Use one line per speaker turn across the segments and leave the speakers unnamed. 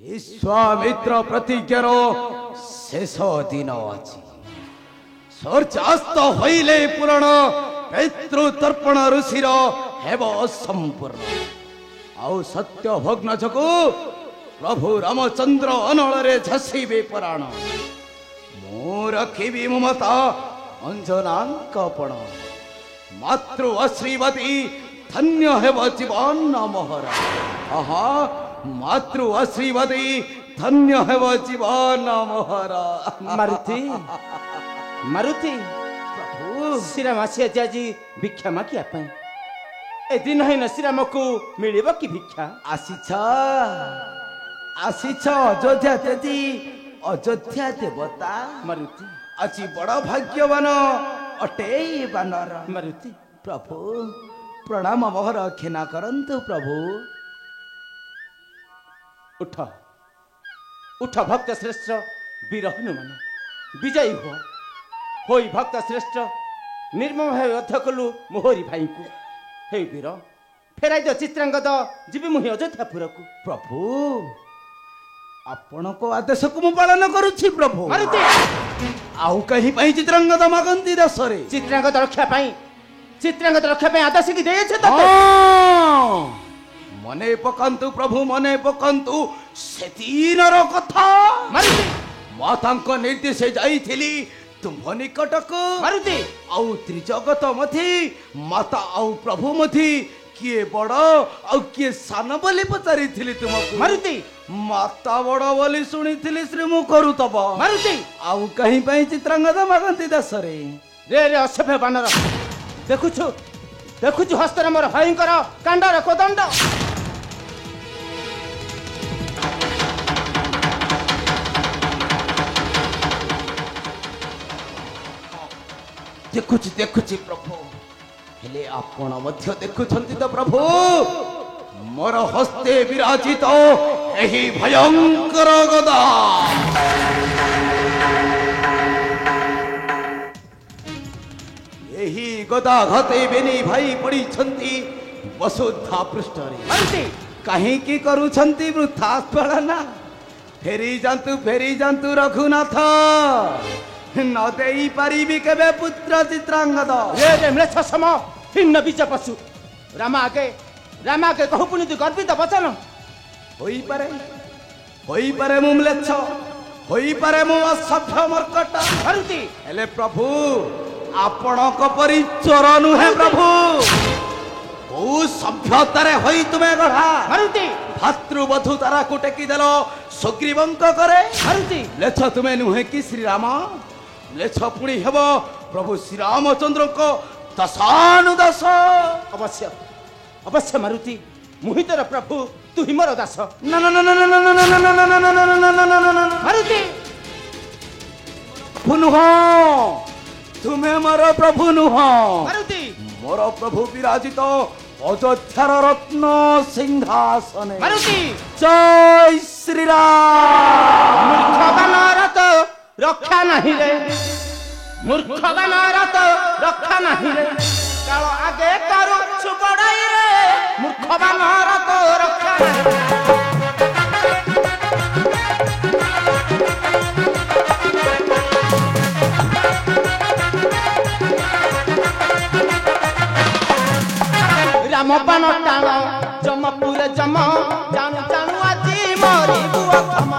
विश्वामित्र प्रतिज्ञार शेष दिन अच्छी सूर्यास्त होइले पुराण पितृतर्पण ऋषिर हेब संपूर्ण आउ सत्य भग्न जगु प्रभु रामचंद्र अनल झसीबे प्राण मु रखिबि ममता अंजनापण मातृ आशीर्वादी धन्य हेब जीवन मोहर आहा मातृ आशीर्वादी धन्य हेब जीवन मोहर
मारुति मारुति प्रभु श्रीराम आजी भिक्षा मागिया ए दिन है श्रीराम को मिलिब कि भिक्षा
आसीछ अयोध्या तेजी अयोध्या देवता
मारुति
आज बड़ भाग्यवान अटे बानर
मारुति
प्रभु प्रणाम मोहर क्षमा करंतु प्रभु
उठ उठ भक्त श्रेष्ठ वीर हनुमान विजयी हो होई भक्त श्रेष्ठ निर्मम भाव अध्य कलु मोहरी भाई को हे वीर फेराई दो चित्रांगद जीवी मुहि अयोध्यापुर को
प्रभु आपण को आदेश को मु पालन करुछि प्रभु
मारुति
आउ कहीं पाई चित्रांगद मागंती दसरे
चित्रांगद रक्षा पाई आदेश की देय छे तते
मने पकंतु प्रभु मने पकंतु से तीनर कथा
मारुति
मातांक निर्देश जाइथिली तुम निकटक
मारुति
आउ त्रिजगत मथि माता आउ प्रभु मथि किए बड़ आउ किए सान बोली पचारि थिली तुमको
मारुति
माता बड़ बोली सुनी थिली श्री मु करू तब
मारुति
आउ कहीं पई चित्रांगद मागंती दसरे
रे रे असभ्य बानर देखुछु हस्तर मोर भयंकर कांडर कोदंड
देखुची प्रभु हेले आपण मध्य देखुछंती तो प्रभु मोर हस्ते विराजित एही भयंकर गदा एही गदा घते बेनी भाई पड़ी छंती वसुधा पृष्ठरे
मारुति
कहीं की करूछंती वृथा स्मरण फेरी जांतु रघुनाथ न देई पारिबी केबे पुत्र चित्रांगद
रे म्लेच्छ सम हिन्न बीज पशु रामा के कहु पुनि तु गर्वित वचन
होई पारे मु म्लेच्छ होई पारे मु असभ्य मर्कट
मारुति
हेले प्रभु आपण को परि चोर नुहे प्रभु ओ सभ्यतारे होई तुमे गढ़ा
मारुति
भातृवधू तारा को टेकी देलो सुग्रीवंक करे
मारुति
म्लेच्छ तुमे नुहे कि श्री राम म्लेच्छ पुणी हेब प्रभु श्री रामचंद्र को दशानुदास
अवश्य अवश्य मारुति मुहितर प्रभु तु ही मोर दास
न न न न न न न न
मारुति
नुह तुम्हें मोर प्रभु नुह
मारुति
मोर प्रभु विराजित अयोध्यार रत्न सिंहासन
मारुति
जय श्री राम
मूर्ख बानर तो रक्षा नहीं रे मूर्ख बानर तो रक्षा नहीं रे काल आगे करू छुबड़ाई रे मूर्ख बानर तो रक्षा नहीं राम बाण टाण जमपुर जम जानु जानु आजी मरी बुआ खम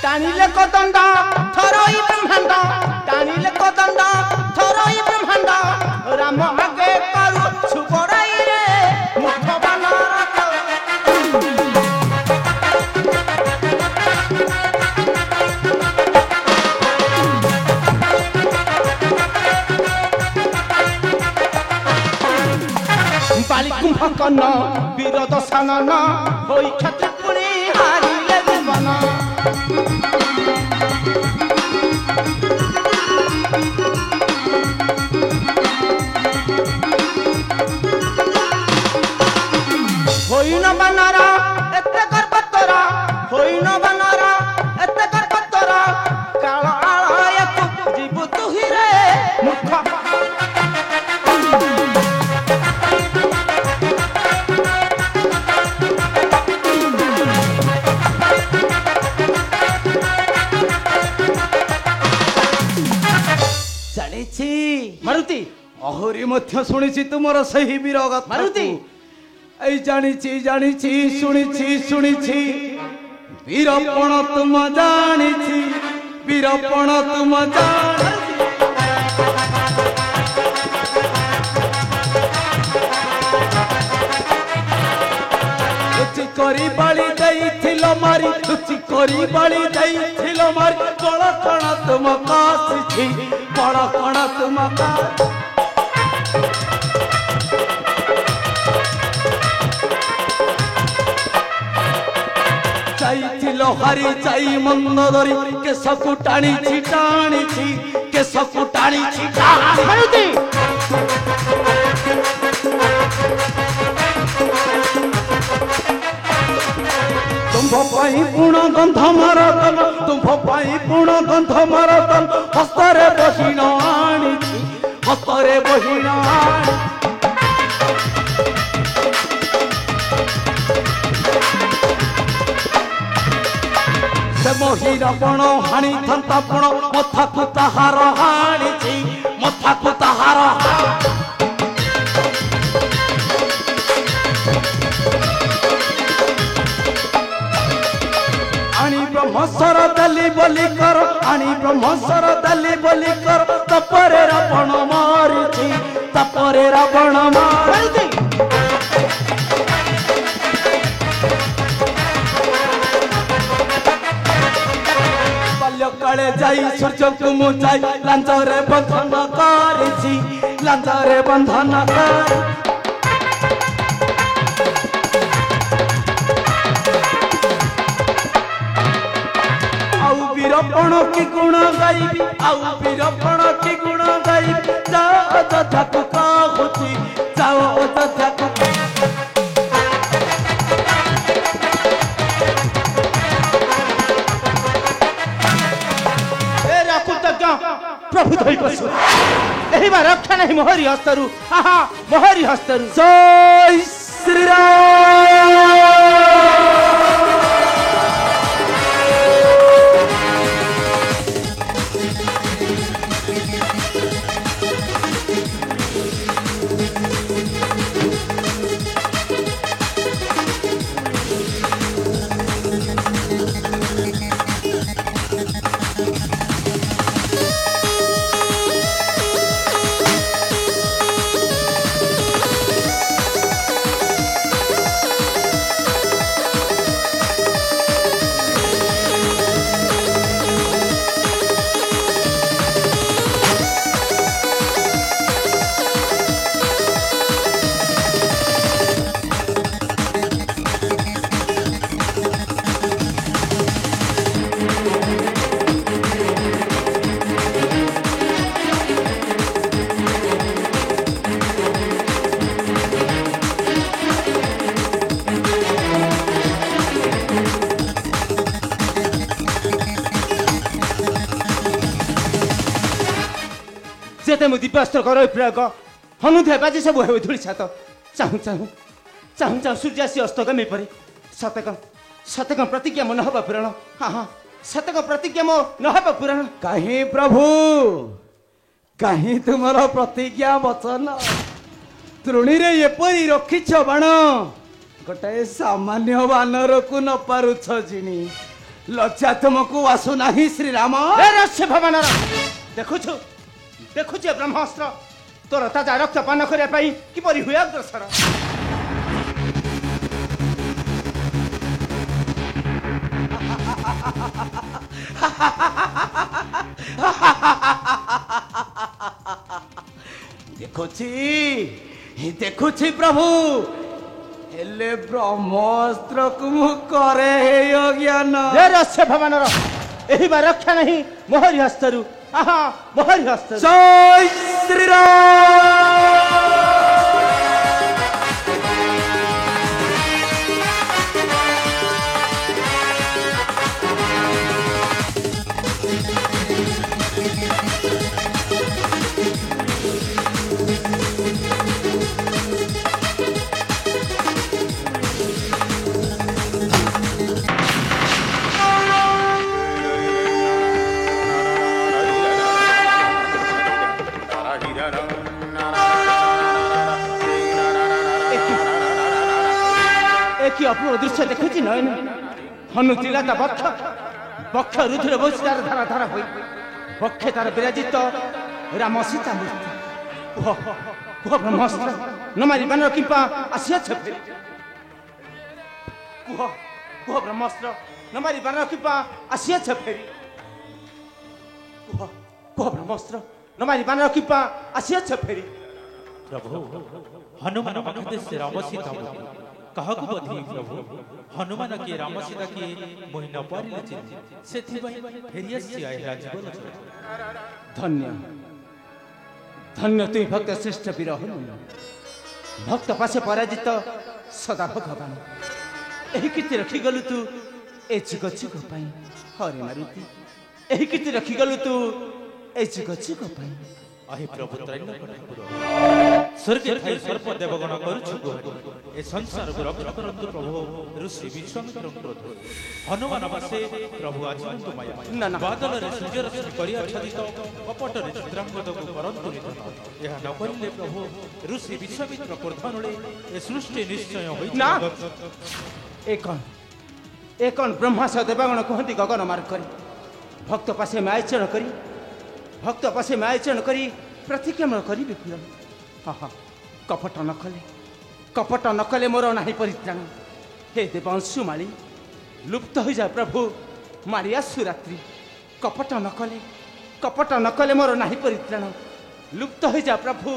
टाणिले कदंड थरोई ब्रह्मांड टाणिले कदंड थरोई ब्रह्मांड राम आगे करू छुबड़ाई रे मूर्ख बानर बाली कुंभकर्ण वीर दशानन होई क्षत्र पुणी हारिले जीवन होइन बानर एते गर्भतर होइन बानर एते गर्भतर काल आलयकु जीव
ছি
ମାରୁତି
ଆହୁରି ମଧ୍ୟ ଶୁଣିଛି ତୁମର ସେହି ବୀର କଥା
ମାରୁତି।
ଏଇ ଜାଣିଛି ଶୁଣିଛି ବୀରପଣ ତୁମ ଜାଣିଛି ବୀରପଣ ତୁମ ଜାଣିଛି ଲୁଚି କରି ବାଳି ଦେଇଥିଲ ମାରି ଲୁଚି କରି ବାଳି ଦେଇଥିଲ ମାରି ବଳ କଣ ତୁମ କାସିଛି ବଳ କଣ ତୁମ ଯାଇଥିଲ ହାରି ଯାଇ ମନ୍ଦ ଧରି କେଶକୁ ଟାଣିଛି କେଶକୁ ଟାଣିଛି
ମାରୁତି
ତୁମ୍ଭ ପାଇଁ ଗୁଣ ଗନ୍ଧ ମାରତଲ ତୁମ୍ଭ ପାଇଁ ଗୁଣ ଗନ୍ଧ ମାରତଲ ହସ୍ତରେ ବହିଣ ଆଣିଛି ହସ୍ତରେ ବହିଣ ଆଣି ସେ ମହିର ବଣ ହାଣିଥାନ୍ତା ପଣ ମଥାକୁ ତାହାର ହାଣିଛି ମଥାକୁ ତାହାର ଆଣି ବ୍ରହ୍ମସର ଦେଲି ବୋଲି କର ଆଣି ବ୍ରହ୍ମସର ଦେଲି ବୋଲି କର ତାପରେ ରାବଣ ମାରିଛି ତାପରେ ରାବଣ ମାରିଛି ବାଲ୍ୟକାଳେ ଯାଇ ସୂର୍ଯ୍ୟକୁ ମୁଁ ଯାଇ ଲାଞ୍ଜରେ ବନ୍ଧନ କରିଛି ଲାଞ୍ଜରେ ବନ୍ଧନ କରି ଆଉ ବୀରପଣ କି ଗୁଣ ଗାଇବି ଆଉ ବୀରପଣ କି ଗୁଣ ଗାଇବି ଯାଅ ଅଯୋଧ୍ୟାକୁ କହୁଛି ଯାଅ ଅଯୋଧ୍ୟାକୁ
ପ୍ରଭୁ ଧରି ପଶୁ ଏହି ବା ରକ୍ଷା ନାହିଁ ମୋହରି ହସ୍ତରୁ ମୋହରି ହସ୍ତରୁ
ଜୟ
ଯେତେ ମୁଁ ଦିବ୍ୟାସ୍ତ୍ର କର ପ୍ରୟୋଗ ହନୁଧ୍ୟ ବାଜି ସବୁ ହେଉ ଧୂଳି ଛାତ ଚାହୁଁ ଚାହୁଁ ଚାହୁଁ ଚାହୁଁ ସୂର୍ଯ୍ୟାସୀ ଅସ୍ତଗାମୀ ପରି ସତକ ପ୍ରତିଜ୍ଞା ମୋ ନହବ ପୁରାଣ ସତକ ପ୍ରତିଜ୍ଞା ମୋ ନହବ ପୁରାଣ
କାହିଁ ପ୍ରଭୁ କାହିଁ ତୁମର ପ୍ରତିଜ୍ଞା ବଚନ ତୃଣୀରେ ଏପରି ରଖିଛ ବାଣ ଗୋଟାଏ ସାମାନ୍ୟ ବାନରକୁ ନ ପାରୁଛ ଜିଣି ଲଜ୍ଜା ତୁମକୁ ଆସୁନାହିଁ ଶ୍ରୀରାମ
ଭବନର ଦେଖୁଛୁ ବ୍ରହ୍ମାସ୍ତ୍ର ତୋର ତାଜା ରକ୍ତ ପାନ କରିବା ପାଇଁ କିପରି ହୁଏ ଅଗ୍ରସର
ଦେଖୁଛି ପ୍ରଭୁ ହେଲେ ବ୍ରହ୍ମାସ୍ତ୍ରକୁ ମୁଁ କରେ ଅଜ୍ଞାନ
ଭବନର ଏହି ବା ରକ୍ଷା ନାହିଁ ମୋହରି ହସ୍ତରୁ ମୋହରି ହସ୍ତରୁ
ଜୟ ଶ୍ରୀରାମ
कि अपूर्व दृश्य देखुची नयन हनुतिला ता बक्ष बक्ष रुधिर बसी तार धारा धारा होई बक्षे तार विराजित राम सीता मूर्ति कुह कुह ब्रह्मास्त्र नमारी बानर किंपा आसियाछ फेरी कुह कुह ब्रह्मास्त्र नमारी बानर किंपा आसियाछ फेरी कुह कुह ब्रह्मास्त्र नमारी बानर किंपा आसियाछ फेरी
प्रभु हनुमान पाखते से राम सीता कहकु बधी प्रभु हनुमान के राम सीता के मोहि न पारिले चिन्ह सेथि फेरियासी आए राजीवन
धन्य धन्य तुई भक्त श्रेष्ठ वीर हनुमान भक्त पासे पराजित सदा भगवान एही कीर्ति रखी गलु तू ए जुग जुग पाई हरे मारुति एही कीर्ति रखी गलु तू ए जुग जुग पाई
अहे प्रभु त्रैलोक्य ठाकुर स्वर्ग थाई सर्प देवगण करुछु गोहरी ए संसार को रक्षा करंतु प्रभु ऋषि विश्वामित्र क्रोध हनुमान बसे प्रभु आजीवंत माया
ना ना
बादल रे सूर्य रश्मि करी आच्छादित कपट रे चित्रांगद को करंतु निधन यह न करिले प्रभु ऋषि विश्वामित्र क्रोधनले ए सृष्टि निश्चय होई
ना एकन ब्रह्मा स देवगण कहती गगन मार्ग करी भक्त पासे मायचरण करी भक्त पासे मायचरण करी प्रतिक्रमण करी विपुल हाँ हाँ कपट न कले मोर नाही परित्राण हे देवांशु माली लुप्त हो जा प्रभु मारिया सुरात्रि कपट न कले मोर नाही परित्राण लुप्त हो जा प्रभु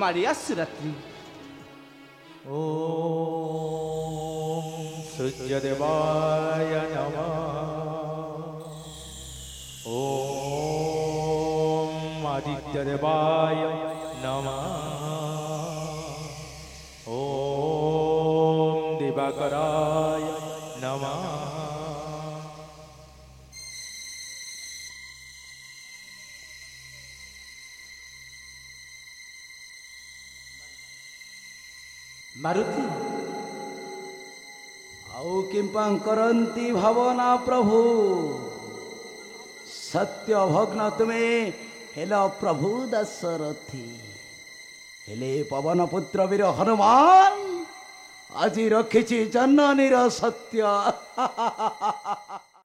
मारिया सुरात्रि
ओम सूर्यदेवाय नमः ओम आदित्यदेवाय नमः ओम दिवाकराय नमः
मारुति
आउ किंपा करंती भावना प्रभु सत्य भग्न तुम्हें हेलो प्रभु दशरथी हेले पवन पुत्र वीर हनुमान आज रखी जननीर सत्य